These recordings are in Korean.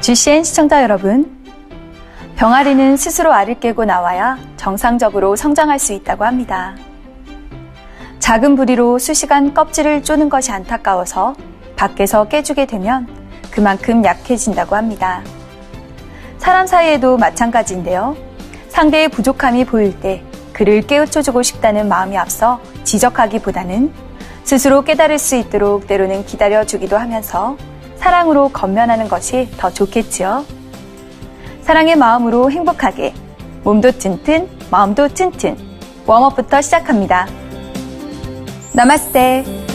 GCN 시청자 여러분, 병아리는 스스로 알을 깨고 나와야 정상적으로 성장할 수 있다고 합니다. 작은 부리로 수시간 껍질을 쪼는 것이 안타까워서 밖에서 깨주게 되면 그만큼 약해진다고 합니다. 사람 사이에도 마찬가지인데요. 상대의 부족함이 보일 때 그를 깨우쳐주고 싶다는 마음이 앞서 지적하기보다는 스스로 깨달을 수 있도록 때로는 기다려주기도 하면서 사랑으로 건면하는 것이 더 좋겠지요. 사랑의 마음으로 행복하게, 몸도 튼튼, 마음도 튼튼, 웜업부터 시작합니다. 나마스테.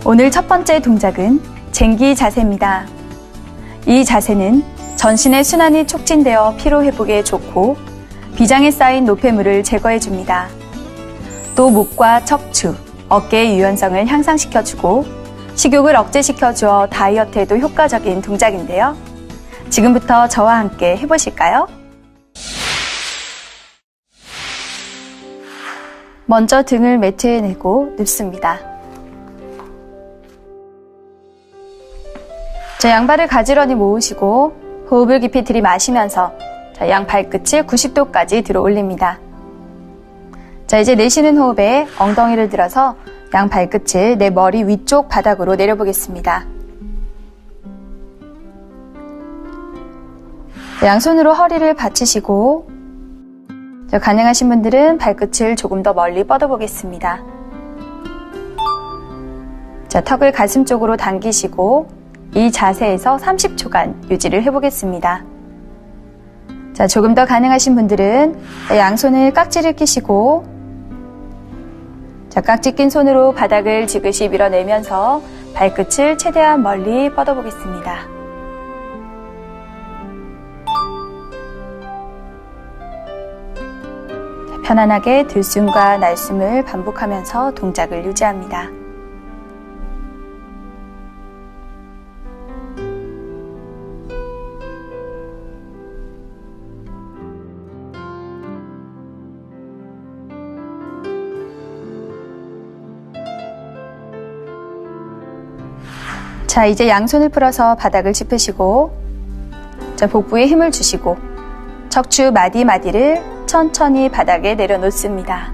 오늘 첫 번째 동작은 쟁기 자세입니다. 이 자세는 전신의 순환이 촉진되어 피로 회복에 좋고 비장에 쌓인 노폐물을 제거해 줍니다. 또 목과 척추, 어깨의 유연성을 향상시켜주고 식욕을 억제시켜주어 다이어트에도 효과적인 동작인데요. 지금부터 저와 함께 해보실까요? 먼저 등을 매트에 내고 눕습니다. 자, 양발을 가지런히 모으시고 호흡을 깊이 들이마시면서 양 발끝을 90도까지 들어 올립니다. 자, 이제 내쉬는 호흡에 엉덩이를 들어서 양 발끝을 내 머리 위쪽 바닥으로 내려보겠습니다. 양손으로 허리를 받치시고 가능하신 분들은 발끝을 조금 더 멀리 뻗어보겠습니다. 자, 턱을 가슴 쪽으로 당기시고 이 자세에서 30초간 유지를 해보겠습니다. 자, 조금 더 가능하신 분들은 양손을 깍지를 끼시고 자, 깍지 낀 손으로 바닥을 지그시 밀어내면서 발끝을 최대한 멀리 뻗어보겠습니다. 자, 편안하게 들숨과 날숨을 반복하면서 동작을 유지합니다. 자, 이제 양손을 풀어서 바닥을 짚으시고 자, 복부에 힘을 주시고 척추 마디마디를 천천히 바닥에 내려놓습니다.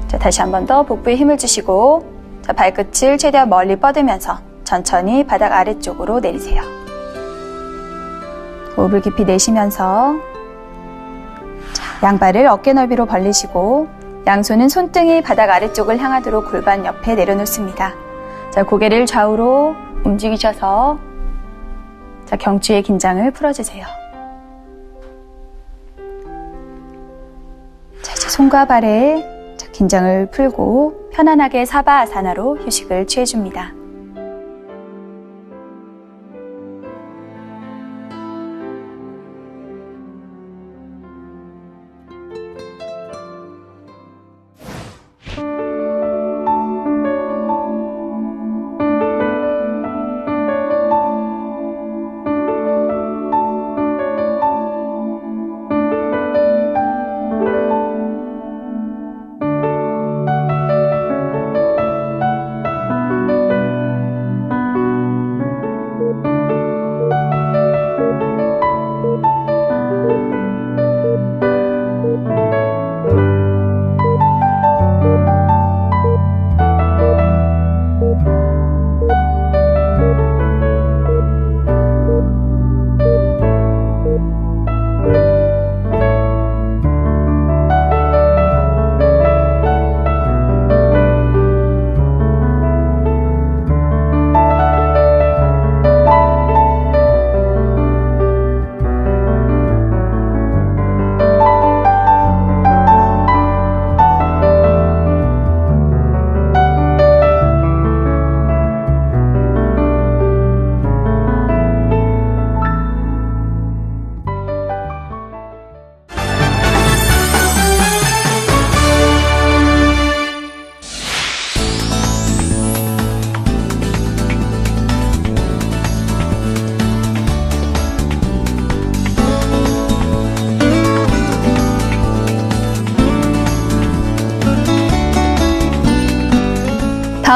자, 다시 한 번 더 복부에 힘을 주시고 자, 발끝을 최대한 멀리 뻗으면서 천천히 바닥 아래쪽으로 내리세요. 호흡을 깊이 내쉬면서 자, 양발을 어깨 넓이로 벌리시고 양손은 손등이 바닥 아래쪽을 향하도록 골반 옆에 내려놓습니다. 자, 고개를 좌우로 움직이셔서 자, 경추의 긴장을 풀어주세요. 자, 이제 손과 발에 자, 긴장을 풀고 편안하게 사바아사나로 휴식을 취해줍니다.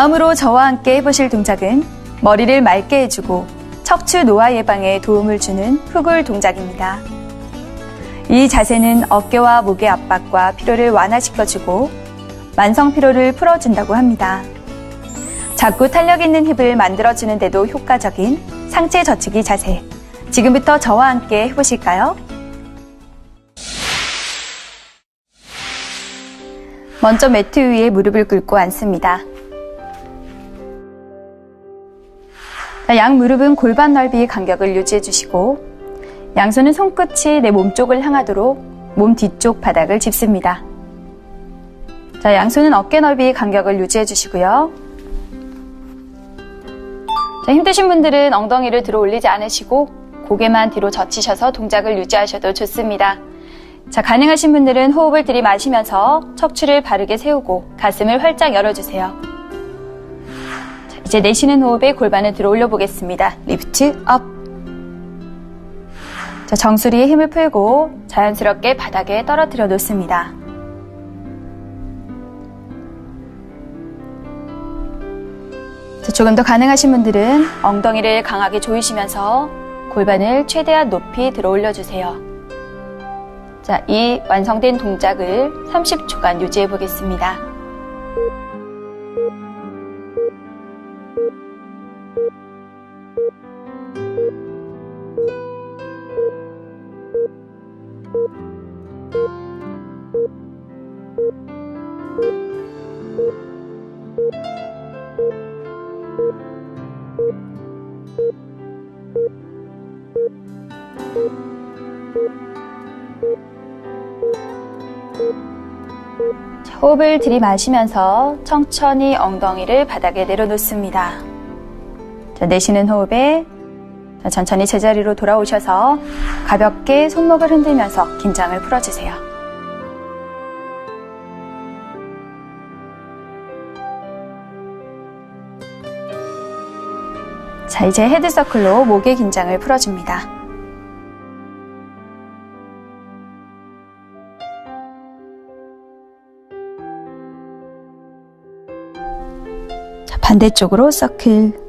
다음으로 저와 함께 해보실 동작은 머리를 맑게 해주고 척추 노화 예방에 도움을 주는 푸굴 동작입니다. 이 자세는 어깨와 목의 압박과 피로를 완화시켜주고 만성 피로를 풀어준다고 합니다. 작고 탄력 있는 힙을 만들어주는 데도 효과적인 상체 젖히기 자세. 지금부터 저와 함께 해보실까요? 먼저 매트 위에 무릎을 꿇고 앉습니다. 양 무릎은 골반 넓이의 간격을 유지해 주시고 양손은 손끝이 내 몸쪽을 향하도록 몸 뒤쪽 바닥을 짚습니다. 자, 양손은 어깨 넓이 간격을 유지해 주시고요. 자, 힘드신 분들은 엉덩이를 들어 올리지 않으시고 고개만 뒤로 젖히셔서 동작을 유지하셔도 좋습니다. 자, 가능하신 분들은 호흡을 들이마시면서 척추를 바르게 세우고 가슴을 활짝 열어주세요. 자, 이제 내쉬는 호흡에 골반을 들어 올려 보겠습니다. 리프트 업. 자, 정수리에 힘을 풀고 자연스럽게 바닥에 떨어뜨려 놓습니다. 자, 조금 더 가능하신 분들은 엉덩이를 강하게 조이시면서 골반을 최대한 높이 들어 올려주세요. 자, 이 완성된 동작을 30초간 유지해 보겠습니다. 자, 호흡을 들이마시면서 천천히 엉덩이를 바닥에 내려놓습니다. 자, 내쉬는 호흡에 천천히 제자리로 돌아오셔서 가볍게 손목을 흔들면서 긴장을 풀어주세요. 자, 이제 헤드서클로 목의 긴장을 풀어줍니다. 자, 반대쪽으로 서클.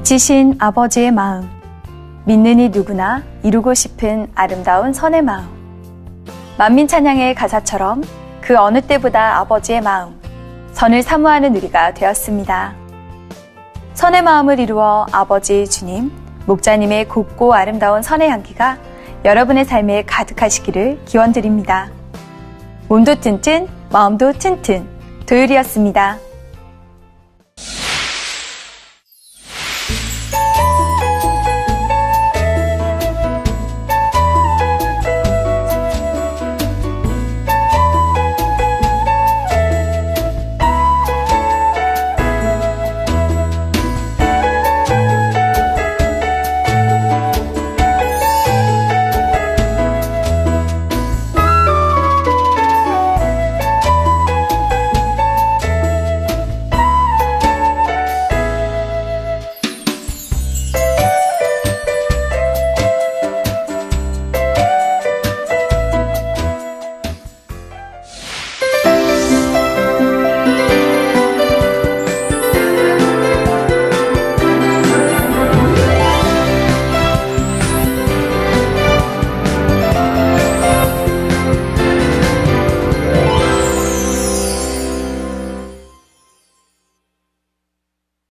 빛이신 아버지의 마음, 믿는 이 누구나 이루고 싶은 아름다운 선의 마음. 만민찬양의 가사처럼 그 어느 때보다 아버지의 마음, 선을 사모하는 우리가 되었습니다. 선의 마음을 이루어 아버지 주님, 목자님의 곱고 아름다운 선의 향기가 여러분의 삶에 가득하시기를 기원드립니다. 몸도 튼튼, 마음도 튼튼, 도율이었습니다.